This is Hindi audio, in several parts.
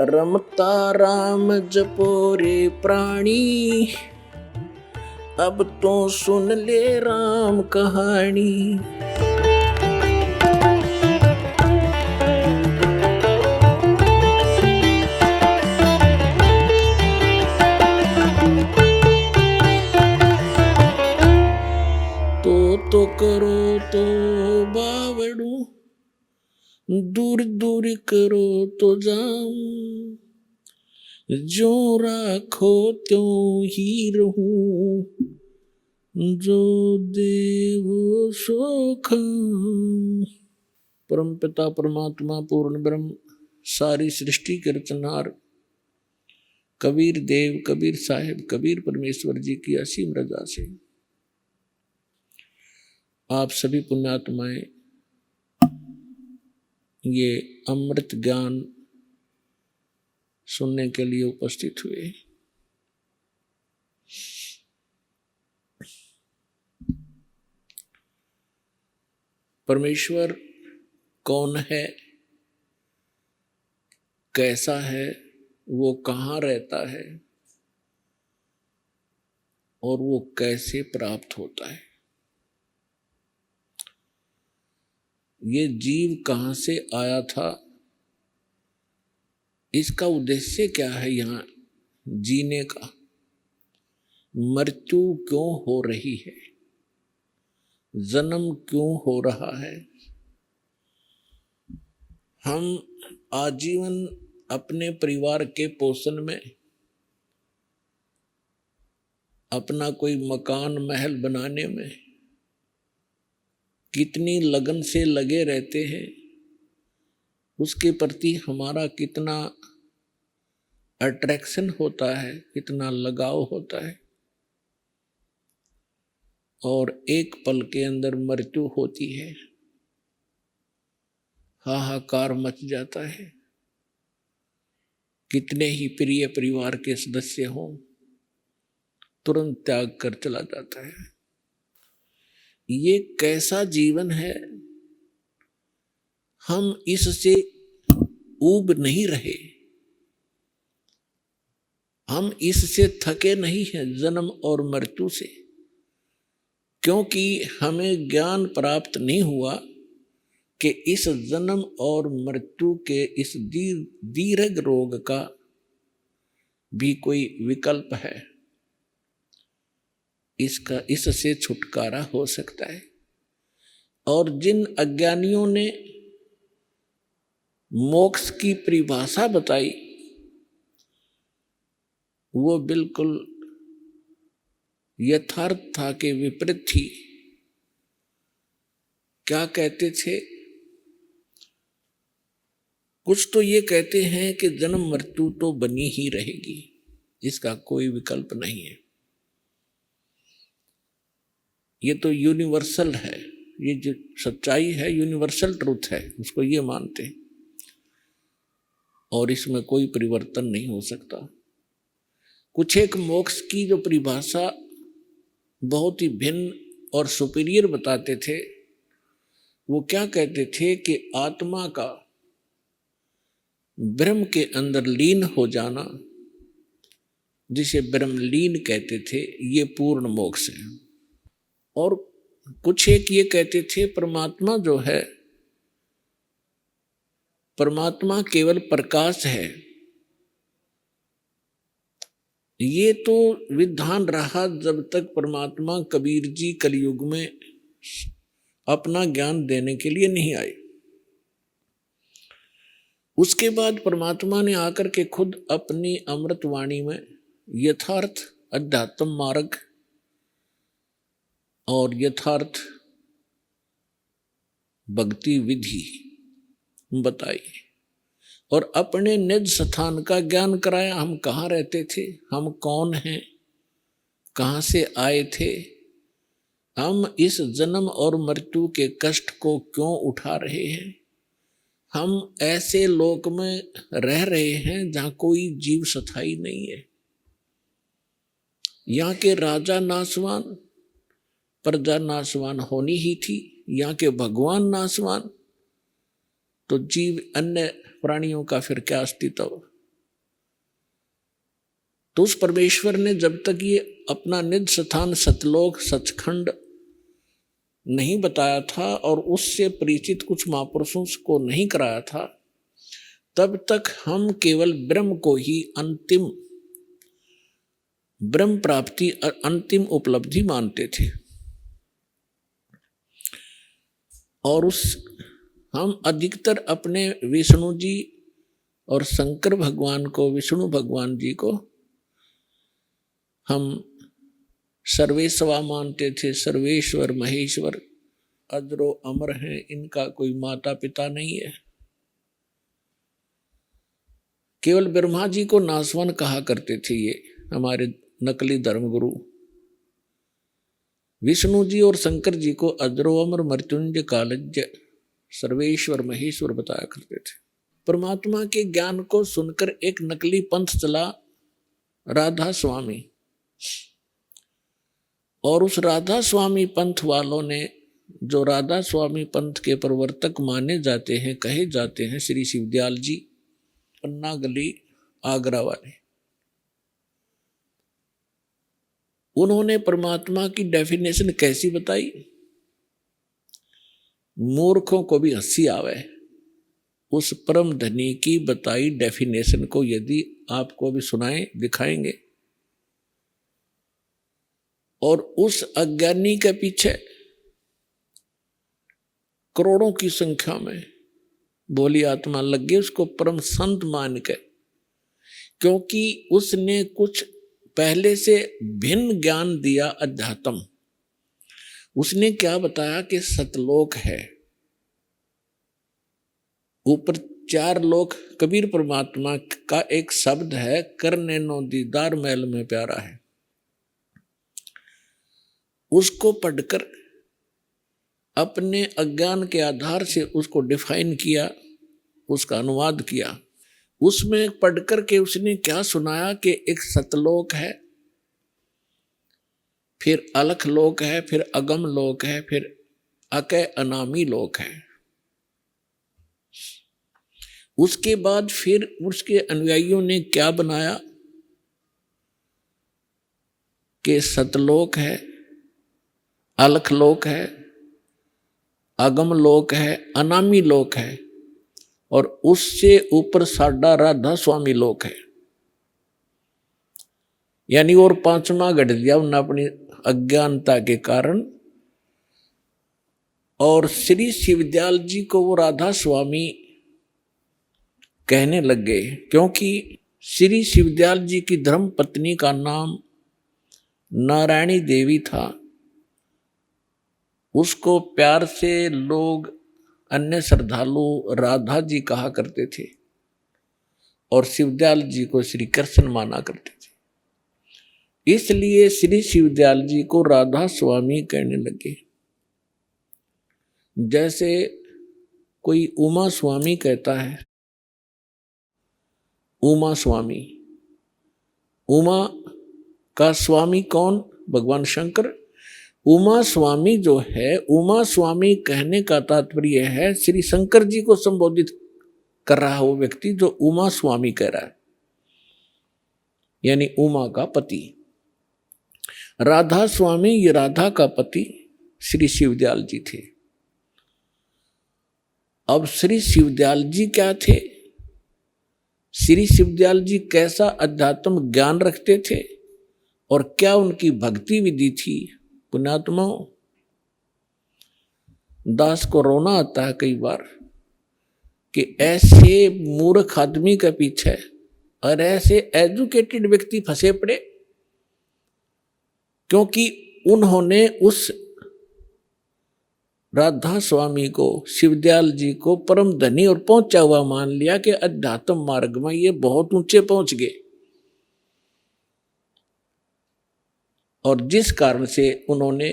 रमता राम जपो रे प्राणी, अब तो सुन ले राम कहानी। तो करो तो बावड़ू, दूर दूर करो तो जाम, जो राखो त्यों ही रहूं, जो देव सो खाऊं। परम पिता परमात्मा पूर्ण ब्रह्म सारी सृष्टि के रचनहार कबीर देव, कबीर साहिब, कबीर परमेश्वर जी की असीम रजा से आप सभी पुण्यात्माएं ये अमृत ज्ञान सुनने के लिए उपस्थित हुए। परमेश्वर कौन है, कैसा है, वो कहाँ रहता है और वो कैसे प्राप्त होता है, ये जीव कहाँ से आया था, इसका उद्देश्य क्या है, यहाँ जीने का, मृत्यु क्यों हो रही है, जन्म क्यों हो रहा है। हम आजीवन अपने परिवार के पोषण में अपना कोई मकान महल बनाने में कितनी लगन से लगे रहते हैं, उसके प्रति हमारा कितना अट्रैक्शन होता है, कितना लगाव होता है, और एक पल के अंदर मृत्यु होती है, हाहाकार मच जाता है। कितने ही प्रिय परिवार के सदस्य हों, तुरंत त्याग कर चला जाता है। ये कैसा जीवन है, हम इससे ऊब नहीं रहे, हम इससे थके नहीं हैं जन्म और मृत्यु से, क्योंकि हमें ज्ञान प्राप्त नहीं हुआ कि इस जन्म और मृत्यु के इस दीर्घ रोग का भी कोई विकल्प है, इससे छुटकारा हो सकता है। और जिन अज्ञानियों ने मोक्ष की परिभाषा बताई वो बिल्कुल यथार्थता के विपरीत थी। क्या कहते थे, कुछ तो ये कहते हैं कि जन्म मृत्यु तो बनी ही रहेगी, इसका कोई विकल्प नहीं है, ये तो यूनिवर्सल है, ये जो सच्चाई है यूनिवर्सल ट्रूथ है, उसको ये मानते हैं और इसमें कोई परिवर्तन नहीं हो सकता। कुछ एक मोक्ष की जो परिभाषा बहुत ही भिन्न और सुपीरियर बताते थे, वो क्या कहते थे कि आत्मा का ब्रह्म के अंदर लीन हो जाना, जिसे ब्रह्मलीन कहते थे, ये पूर्ण मोक्ष है। और कुछ एक ये कहते थे परमात्मा जो है, परमात्मा केवल प्रकाश है। ये तो विधान रहा जब तक परमात्मा कबीर जी कलयुग में अपना ज्ञान देने के लिए नहीं आए। उसके बाद परमात्मा ने आकर के खुद अपनी अमृत वाणी में यथार्थ अध्यात्म मार्ग और यथार्थ भक्ति विधि बताई और अपने निज स्थान का ज्ञान कराया। हम कहाँ रहते थे, हम कौन हैं, कहाँ से आए थे, हम इस जन्म और मृत्यु के कष्ट को क्यों उठा रहे हैं, हम ऐसे लोक में रह रहे हैं जहाँ कोई जीव स्थायी नहीं है, यहाँ के राजा नासवान, प्रजा नासवान होनी ही थी, यहाँ के भगवान नासवान, तो जीव अन्य प्राणियों का फिर क्या अस्तित्व। तो उस परमेश्वर ने जब तक ये अपना निज स्थान सतलोक सचखंड नहीं बताया था और उससे परिचित कुछ महापुरुषों को नहीं कराया था, तब तक हम केवल ब्रह्म को ही अंतिम ब्रह्म प्राप्ति अंतिम उपलब्धि मानते थे। और हम अधिकतर अपने विष्णु जी और शंकर भगवान को, विष्णु भगवान जी को हम सर्वेश्वर मानते थे। सर्वेश्वर महेश्वर अजरो अमर हैं, इनका कोई माता पिता नहीं है। केवल ब्रह्मा जी को नासवान कहा करते थे ये हमारे नकली धर्मगुरु। विष्णु जी और शंकर जी को अजरो अमर मृत्युंजय कालज्ञ सर्वेश्वर महेश्वर बताया करते थे। परमात्मा के ज्ञान को सुनकर एक नकली पंथ चला, राधा स्वामी। और उस राधा स्वामी पंथ वालों ने, जो राधा स्वामी पंथ के प्रवर्तक माने जाते हैं, कहे जाते हैं, श्री शिवदयाल जी, पन्ना गली आगरा वाले, उन्होंने परमात्मा की डेफिनेशन कैसी बताई? मूर्खों को भी हंसी आवे उस परम धनी की बताई डेफिनेशन को यदि आपको भी सुनाएं, दिखाएंगे। और उस अज्ञानी के पीछे करोड़ों की संख्या में भोली आत्मा लग गई उसको परम संत मान के, क्योंकि उसने कुछ पहले से भिन्न ज्ञान दिया। अध्यात्म उसने क्या बताया कि सतलोक है, ऊपर 4 लोक। कबीर परमात्मा का एक शब्द है, करने नो दीदार महल में प्यारा है। उसको पढ़कर अपने अज्ञान के आधार से उसको डिफाइन किया, उसका अनुवाद किया। उसमें पढ़कर के उसने क्या सुनाया कि एक सतलोक है, फिर अलख लोक है, फिर अगम लोक है, फिर अकय अनामी लोक है। उसके बाद फिर उसके अनुयायियों ने क्या बनाया कि सतलोक है, अलख लोक है, अगम लोक है, अनामी लोक है, और उससे ऊपर साडा राधा स्वामी लोक है। यानी और 5वां घट दिया उन्होंने अपनी अज्ञानता के कारण। और श्री शिवदयाल जी को वो राधा स्वामी कहने लग गए, क्योंकि श्री शिवदयाल जी की धर्म पत्नी का नाम नारायणी देवी था। उसको प्यार से लोग, अन्य श्रद्धालु, राधा जी कहा करते थे और शिवदयाल जी को श्री कृष्ण माना करते थे। इसलिए श्री शिवदयाल जी को राधा स्वामी कहने लगे। जैसे कोई उमा स्वामी कहता है, उमा स्वामी, उमा का स्वामी कौन? भगवान शंकर। उमा स्वामी जो है, उमा स्वामी कहने का तात्पर्य है श्री शंकर जी को संबोधित कर रहा है वो व्यक्ति जो उमा स्वामी कह रहा है, यानी उमा का पति। राधा स्वामी, ये राधा का पति श्री शिवदयाल जी थे। अब श्री शिवदयाल जी क्या थे? श्री शिवदयाल जी कैसा अध्यात्म ज्ञान रखते थे और क्या उनकी भक्ति विधि थी? पुण्यात्माओं, दास को रोना आता है कई बार कि ऐसे मूर्ख आदमी के पीछे और ऐसे एजुकेटेड व्यक्ति फंसे पड़े, क्योंकि उन्होंने उस राधा स्वामी को, शिवदयाल जी को परम धनी और पहुंचा हुआ मान लिया कि अध्यात्म मार्ग में ये बहुत ऊंचे पहुंच गए। और जिस कारण से उन्होंने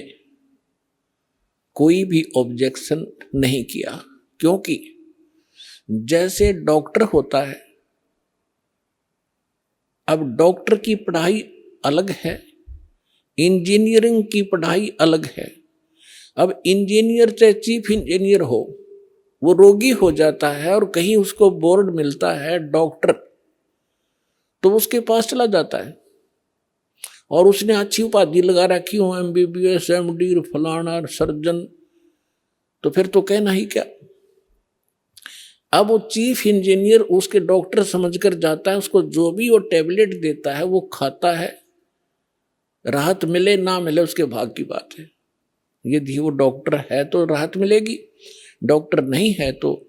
कोई भी ऑब्जेक्शन नहीं किया, क्योंकि जैसे डॉक्टर होता है, अब डॉक्टर की पढ़ाई अलग है, इंजीनियरिंग की पढ़ाई अलग है। अब इंजीनियर चाहे चीफ इंजीनियर हो, वो रोगी हो जाता है और कहीं उसको बोर्ड मिलता है डॉक्टर, तो उसके पास चला जाता है। और उसने अच्छी उपाधि लगा रखी हो, MBBS, MD, फलाना, सर्जन, तो फिर तो कहना ही क्या। अब वो चीफ इंजीनियर उसके डॉक्टर समझकर जाता है, उसको जो भी वो टैबलेट देता है वो खाता है, राहत मिले ना मिले उसके भाग की बात है। यदि वो डॉक्टर है तो राहत मिलेगी, डॉक्टर नहीं है तो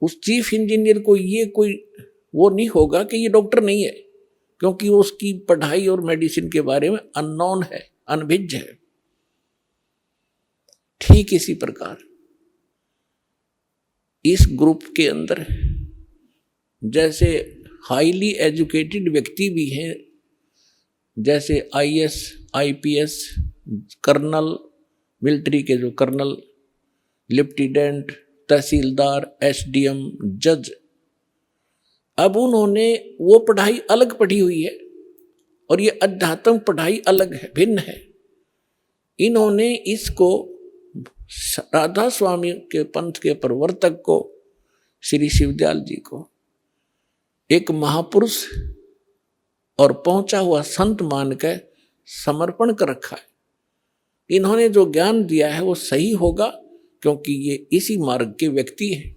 उस चीफ इंजीनियर को ये कोई वो नहीं होगा कि ये डॉक्टर नहीं है, क्योंकि उसकी पढ़ाई और मेडिसिन के बारे में अननोन है, अनभिज्ञ है। ठीक इसी प्रकार इस ग्रुप के अंदर जैसे हाईली एजुकेटेड व्यक्ति भी हैं, जैसे IAS, IPS, कर्नल, मिलिट्री के जो कर्नल, लेफ्टिनेंट, तहसीलदार, SDM, जज, अब उन्होंने वो पढ़ाई अलग पढ़ी हुई है और ये अध्यात्म पढ़ाई अलग है, भिन्न है। इन्होंने इसको राधा स्वामी के पंथ के प्रवर्तक को, श्री शिवदयाल जी को एक महापुरुष और पहुंचा हुआ संत मान के समर्पण कर रखा है। इन्होंने जो ज्ञान दिया है वो सही होगा, क्योंकि ये इसी मार्ग के व्यक्ति हैं।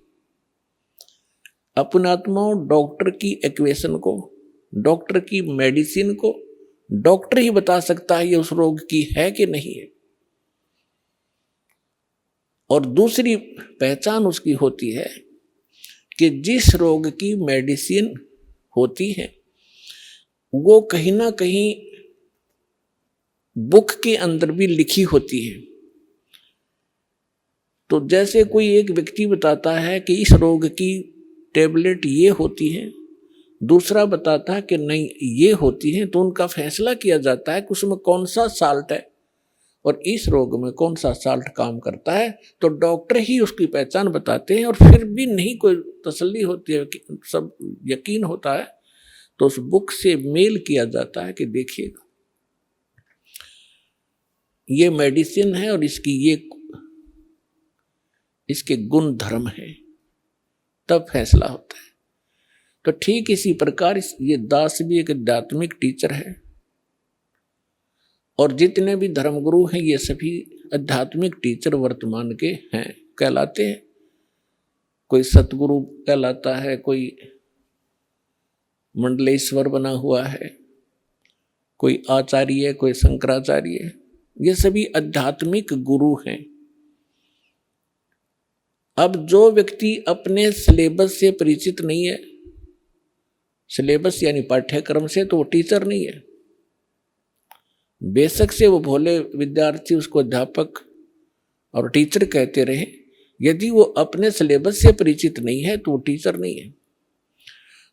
अपने आत्माओं, डॉक्टर की इक्वेशन को, डॉक्टर की मेडिसिन को डॉक्टर ही बता सकता है ये उस रोग की है कि नहीं है। और दूसरी पहचान उसकी होती है कि जिस रोग की मेडिसिन होती है वो कहीं ना कहीं बुक के अंदर भी लिखी होती है। तो जैसे कोई एक व्यक्ति बताता है कि इस रोग की टेबलेट ये होती है, दूसरा बताता है कि नहीं ये होती है, तो उनका फैसला किया जाता है कि उसमें कौन सा साल्ट है और इस रोग में कौन सा साल्ट काम करता है। तो डॉक्टर ही उसकी पहचान बताते हैं और फिर भी नहीं कोई तसल्ली होती है, सब यकीन होता है, तो उस बुक से मेल किया जाता है कि देखिएगा ये मेडिसिन है और इसकी ये इसके गुण धर्म है, तब फैसला होता है। तो ठीक इसी प्रकार ये दास भी एक आध्यात्मिक टीचर है और जितने भी धर्मगुरु हैं ये सभी आध्यात्मिक टीचर वर्तमान के हैं, कहलाते हैं। कोई सतगुरु कहलाता है, कोई मंडलेश्वर बना हुआ है, कोई आचार्य, कोई शंकराचार्य, ये सभी आध्यात्मिक गुरु हैं। अब जो व्यक्ति अपने सिलेबस से परिचित नहीं है, सिलेबस यानी पाठ्यक्रम से, तो वो टीचर नहीं है। बेशक से वो भोले विद्यार्थी उसको अध्यापक और टीचर कहते रहे, यदि वो अपने सिलेबस से परिचित नहीं है तो वो टीचर नहीं है।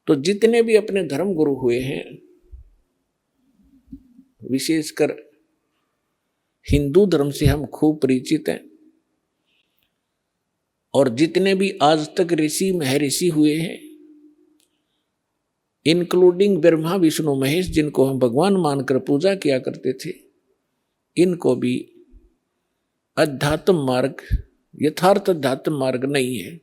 तो जितने भी अपने धर्म गुरु हुए हैं, विशेषकर हिंदू धर्म से हम खूब परिचित हैं, और जितने भी आज तक ऋषि महर्षि हुए हैं, इंक्लूडिंग ब्रह्मा विष्णु महेश, जिनको हम भगवान मानकर पूजा किया करते थे, इनको भी अध्यात्म मार्ग, यथार्थ अध्यात्म मार्ग नहीं है।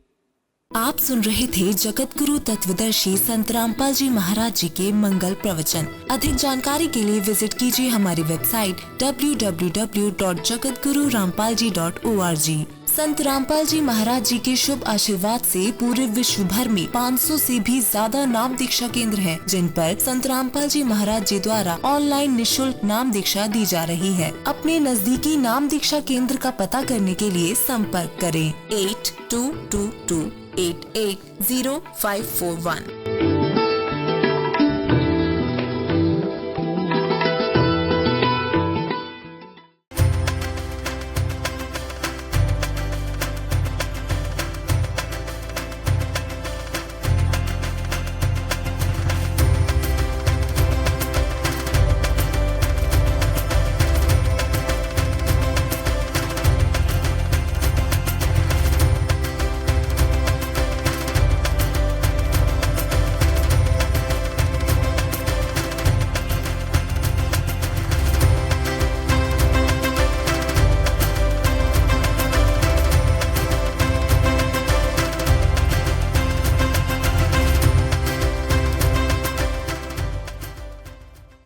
आप सुन रहे थे जगत गुरु तत्वदर्शी संत रामपाल जी महाराज जी के मंगल प्रवचन। अधिक जानकारी के लिए विजिट कीजिए हमारी वेबसाइट www.jagatgururampalji.org। संत रामपाल जी महाराज जी के शुभ आशीर्वाद से पूरे विश्व भर में 500 से भी ज्यादा नाम दीक्षा केंद्र हैं, जिन पर संत रामपाल जी महाराज जी द्वारा ऑनलाइन निशुल्क नाम दीक्षा दी जा रही है। अपने नजदीकी नाम दीक्षा केंद्र का पता करने के लिए संपर्क करें 8222880541।